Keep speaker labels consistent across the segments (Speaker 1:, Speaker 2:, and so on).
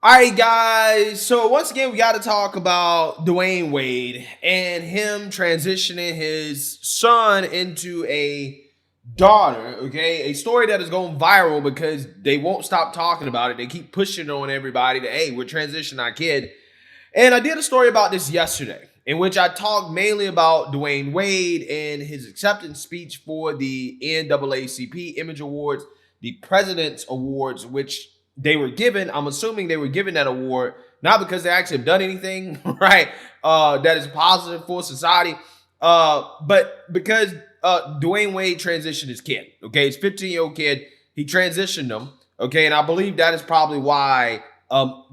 Speaker 1: All right, guys. So once again, we got to talk about Dwyane Wade and him transitioning his son into a daughter. Okay, a story that is going viral because they won't stop talking about it. They keep pushing on everybody that, hey, we're transitioning our kid. And I did a story about this yesterday, in which I talked mainly about Dwyane Wade and his acceptance speech for the NAACP Image Awards, the President's Awards, which they were given. I'm assuming they were given that award not because they actually have done anything, right, that is positive for society, but because Dwyane Wade transitioned his kid. Okay, his 15-year-old kid, he transitioned them. Okay, and I believe that is probably why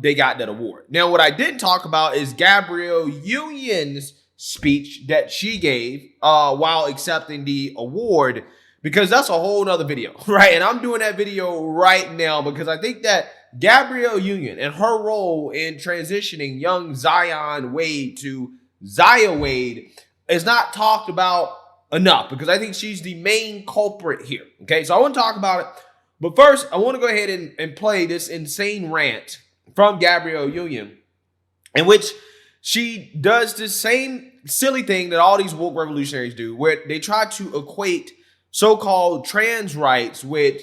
Speaker 1: they got that award. Now, what I didn't talk about is Gabrielle Union's speech that she gave while accepting the award, because that's a whole nother video, right? And I'm doing that video right now because I think that Gabrielle Union and her role in transitioning young Zion Wade to Zaya Wade is not talked about enough, because I think she's the main culprit here. Okay, so I want to talk about it. But first, I want to go ahead and play this insane rant from Gabrielle Union, in which she does this same silly thing that all these woke revolutionaries do, where they try to equate so-called trans rights with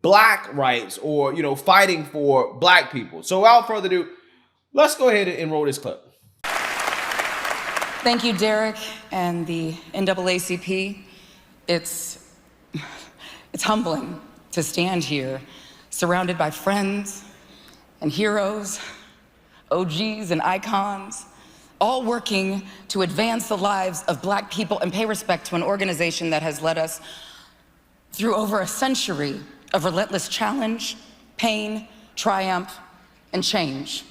Speaker 1: black rights, or, fighting for black people. So without further ado, let's go ahead and roll this clip.
Speaker 2: Thank you, Derek and the NAACP. It's humbling to stand here surrounded by friends and heroes, OGs and icons, all working to advance the lives of Black people and pay respect to an organization that has led us through over a century of relentless challenge, pain, triumph, and change,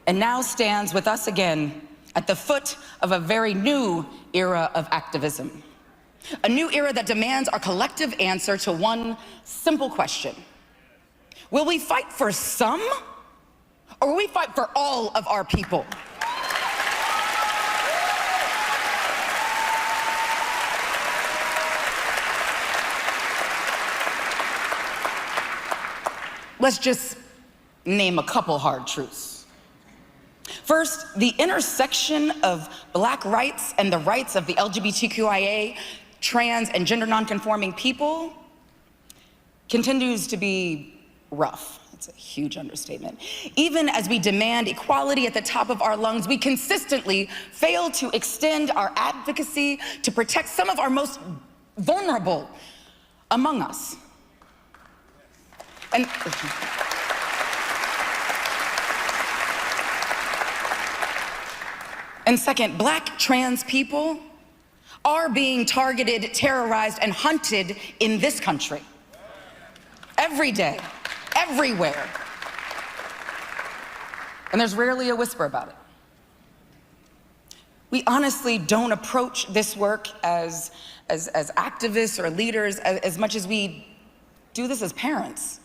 Speaker 2: and now stands with us again at the foot of a very new era of activism. A new era that demands our collective answer to one simple question: will we fight for some, or will we fight for all of our people? Let's just name a couple hard truths. First, the intersection of Black rights and the rights of the LGBTQIA, trans, and gender nonconforming people continues to be rough. That's a huge understatement. Even as we demand equality at the top of our lungs, we consistently fail to extend our advocacy to protect some of our most vulnerable among us. And second, Black trans people are being targeted, terrorized, and hunted in this country. Every day, everywhere. And there's rarely a whisper about it. We honestly don't approach this work as activists or leaders as much as we do this as parents.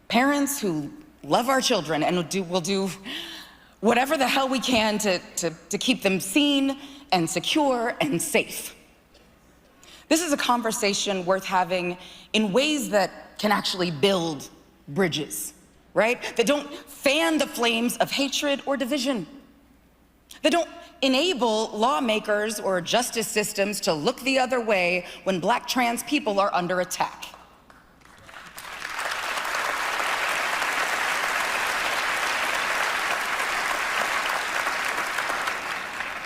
Speaker 2: Parents who love our children and will do whatever the hell we can to keep them seen and secure and safe. This is a conversation worth having in ways that can actually build bridges, right? That don't fan the flames of hatred or division. That don't enable lawmakers or justice systems to look the other way when Black trans people are under attack.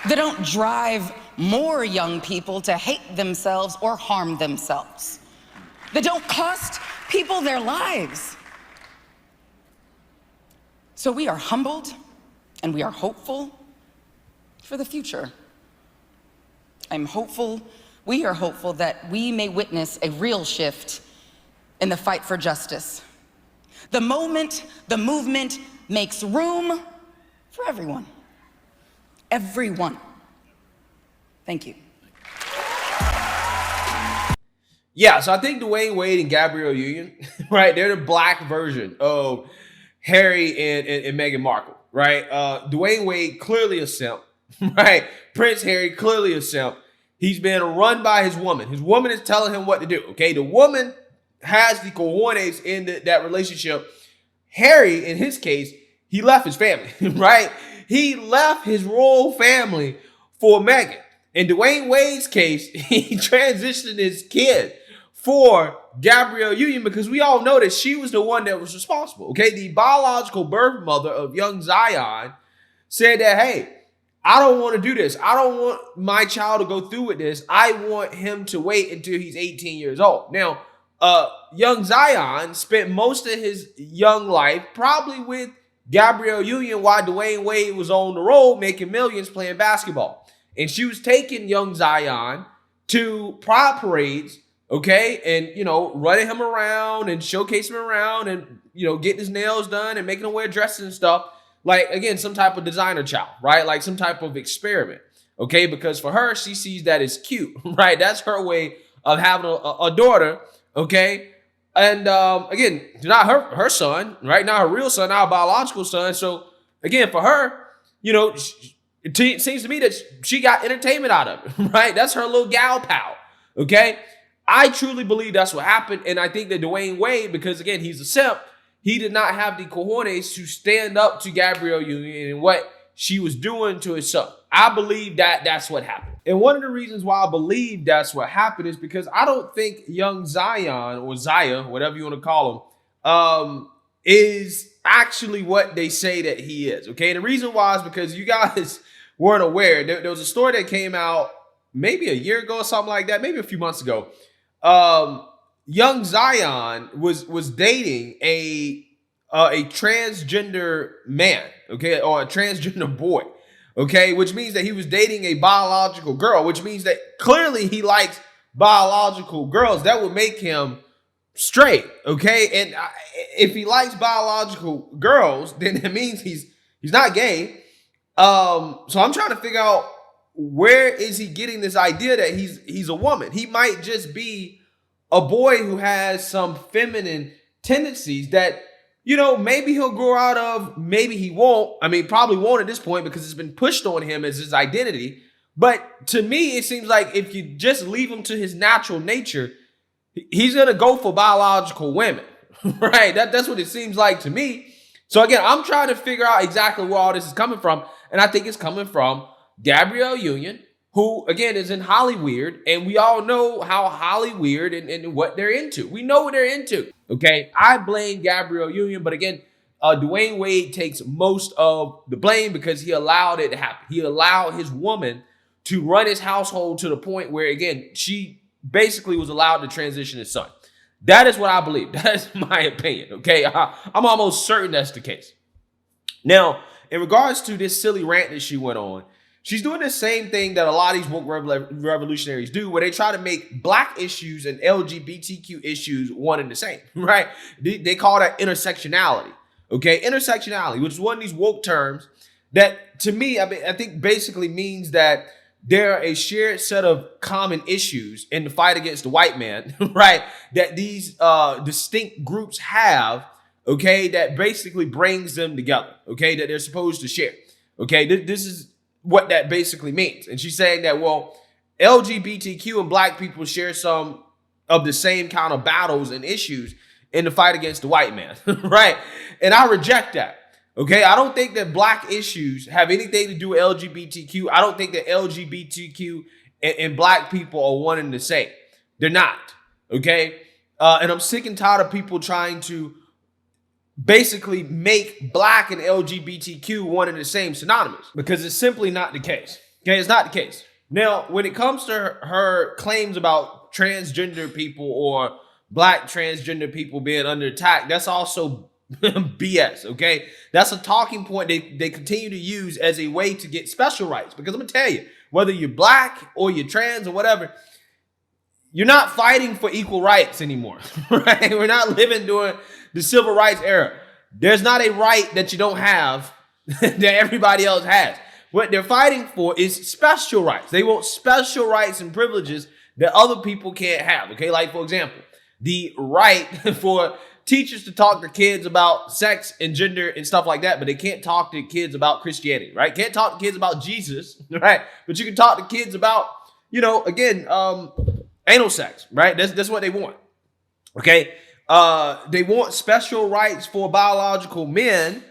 Speaker 2: They don't drive more young people to hate themselves or harm themselves. They don't cost people their lives. So we are humbled and we are hopeful for the future. We are hopeful that we may witness a real shift in the fight for justice. The moment the movement makes room for everyone. Everyone. Thank you.
Speaker 1: Yeah, so I think Dwyane Wade and Gabrielle Union, right, they're the Black version of Harry and Meghan Markle, right? Dwyane Wade, clearly a simp, right? Prince Harry, clearly a simp. He's being run by his woman. His woman is telling him what to do, okay? The woman has the cojones in that relationship. Harry, in his case, he left his family, right? He left his royal family for Meghan. In Dwyane Wade's case, he transitioned his kid for Gabrielle Union because we all know that she was the one that was responsible. Okay, the biological birth mother of young Zion said that, hey, I don't want to do this. I don't want my child to go through with this. I want him to wait until he's 18 years old. Now, young Zion spent most of his young life probably with Gabrielle Union while Dwyane Wade was on the road making millions playing basketball. And she was taking young Zion to pride parades, okay, and, running him around and showcasing him around and, getting his nails done and making him wear dresses and stuff. Like, again, some type of designer child, right? Like some type of experiment, okay? Because for her, she sees that as cute, right? That's her way of having a daughter, okay? And again, not her son, right? Not her real son, not her biological son. So again, for her, it seems to me that she got entertainment out of it, right? That's her little gal pal, okay? I truly believe that's what happened. And I think that Dwyane Wade, because again, he's a simp, he did not have the cojones to stand up to Gabrielle Union and what she was doing to his son. I believe that that's what happened. And one of the reasons why I believe that's what happened is because I don't think young Zion or Zaya, whatever you want to call him, is actually what they say that he is. Okay. And the reason why is because you guys weren't aware. There was a story that came out maybe a year ago or something like that, maybe a few months ago. Young Zion was dating a transgender man, okay, or a transgender boy, okay, which means that he was dating a biological girl, which means that clearly he likes biological girls. That would make him straight, okay? And if he likes biological girls, then it means he's not gay. So I'm trying to figure out, where is he getting this idea that he's a woman? He might just be a boy who has some feminine tendencies that, maybe he'll grow out of, maybe he won't. I mean, probably won't at this point because it's been pushed on him as his identity. But to me, it seems like if you just leave him to his natural nature, he's going to go for biological women, right? That's what it seems like to me. So again, I'm trying to figure out exactly where all this is coming from. And I think it's coming from Gabrielle Union, who, again, is in Hollyweird, and we all know how Hollyweird and what they're into. We know what they're into, okay? I blame Gabrielle Union, but again, Dwyane Wade takes most of the blame because he allowed it to happen. He allowed his woman to run his household to the point where, again, she basically was allowed to transition his son. That is what I believe. That is my opinion, okay? I'm almost certain that's the case. Now, in regards to this silly rant that she went on, she's doing the same thing that a lot of these woke revolutionaries do, where they try to make Black issues and LGBTQ issues one and the same, right? They call that intersectionality, okay? Intersectionality, which is one of these woke terms that, to me, I think basically means that there are a shared set of common issues in the fight against the white man, right? That these distinct groups have, okay, that basically brings them together, okay, that they're supposed to share, okay? This is what that basically means. And she's saying that, well, LGBTQ and Black people share some of the same kind of battles and issues in the fight against the white man, right? And I reject that. Okay, I don't think that Black issues have anything to do with LGBTQ. I don't think that LGBTQ and Black people are one and the same. They're not, okay? And I'm sick and tired of people trying to basically make Black and LGBTQ one and the same synonymous, because it's simply not the case, okay? It's not the case. Now, when it comes to her claims about transgender people or Black transgender people being under attack, that's also BS, okay? That's a talking point they continue to use as a way to get special rights. Because I'm gonna tell you, whether you're Black or you're trans or whatever, you're not fighting for equal rights anymore, right? We're not living during the civil rights era. There's not a right that you don't have that everybody else has. What they're fighting for is special rights. They want special rights and privileges that other people can't have, okay? Like, for example, the right for teachers to talk to kids about sex and gender and stuff like that, but they can't talk to kids about Christianity, right? Can't talk to kids about Jesus, right? But you can talk to kids about, again, anal sex, right? That's what they want, okay? They want special rights for biological men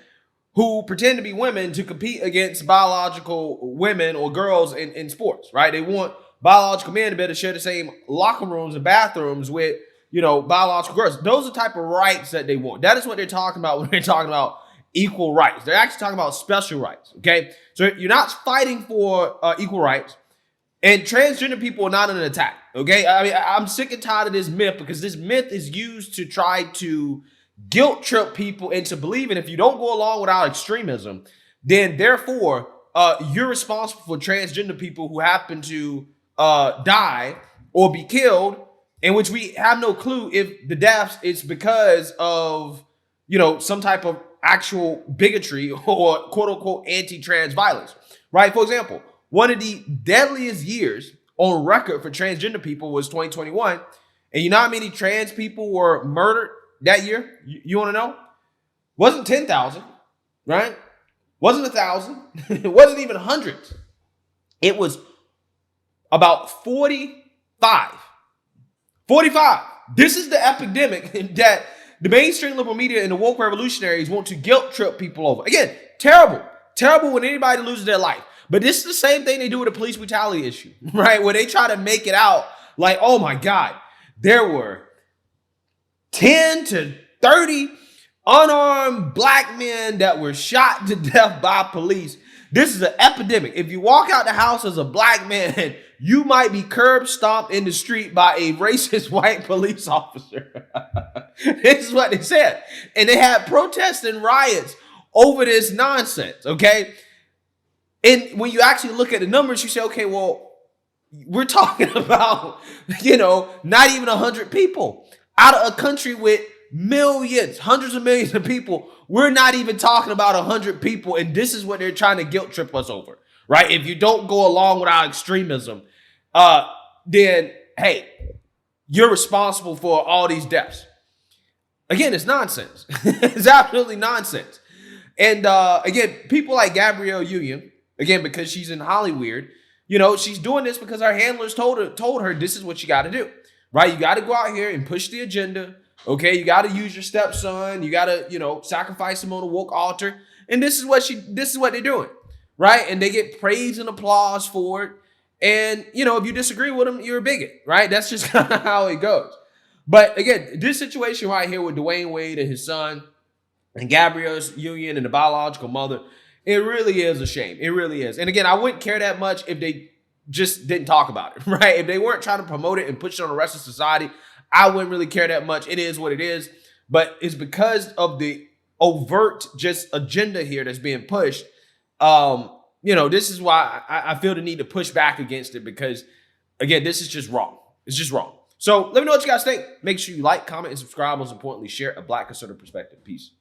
Speaker 1: who pretend to be women to compete against biological women or girls in sports, right? They want biological men to be able to share the same locker rooms and bathrooms with, biological girls. Those are the type of rights that they want. That is what they're talking about when they're talking about equal rights. They're actually talking about special rights, okay? So you're not fighting for equal rights, and transgender people are not an attack, okay? I mean, I'm sick and tired of this myth, because this myth is used to try to guilt trip people into believing if you don't go along with our extremism, then therefore you're responsible for transgender people who happen to die or be killed, in which we have no clue if the deaths is because of, some type of actual bigotry or quote unquote anti-trans violence, right? For example, one of the deadliest years on record for transgender people was 2021. And you know how many trans people were murdered that year? You want to know? Wasn't 10,000, right? Wasn't 1,000. It wasn't even hundreds. It was about 45. 45. This is the epidemic that the mainstream liberal media and the woke revolutionaries want to guilt trip people over. Again, terrible. Terrible when anybody loses their life. But this is the same thing they do with the police brutality issue, right? Where they try to make it out like, oh my God, there were 10 to 30 unarmed black men that were shot to death by police. This is an epidemic. If you walk out the house as a black man, you might be curb stomped in the street by a racist white police officer. This is what they said. And they had protests and riots over this nonsense, okay? And when you actually look at the numbers, you say, okay, well, we're talking about, not even 100 people out of a country with millions, hundreds of millions of people. We're not even talking about 100 people. And this is what they're trying to guilt trip us over, right? If you don't go along with our extremism, then, hey, you're responsible for all these deaths. Again, it's nonsense. It's absolutely nonsense. And again, people like Gabrielle Union, again, because she's in Hollywood, she's doing this because her handlers told her this is what you got to do, right? You got to go out here and push the agenda. Okay, you got to use your stepson. You got to, sacrifice him on a woke altar. And this is what they're doing, right? And they get praise and applause for it. And, if you disagree with them, you're a bigot, right? That's just kind of how it goes. But again, this situation right here with Dwyane Wade and his son and Gabrielle's union and the biological mother, it really is a shame. It really is. And again, I wouldn't care that much if they just didn't talk about it, right? If they weren't trying to promote it and push it on the rest of society, I wouldn't really care that much. It is what it is. But it's because of the overt just agenda here that's being pushed. This is why I feel the need to push back against it, because, again, this is just wrong. It's just wrong. So let me know what you guys think. Make sure you like, comment, and subscribe. Most importantly, share a Black conservative perspective. Peace.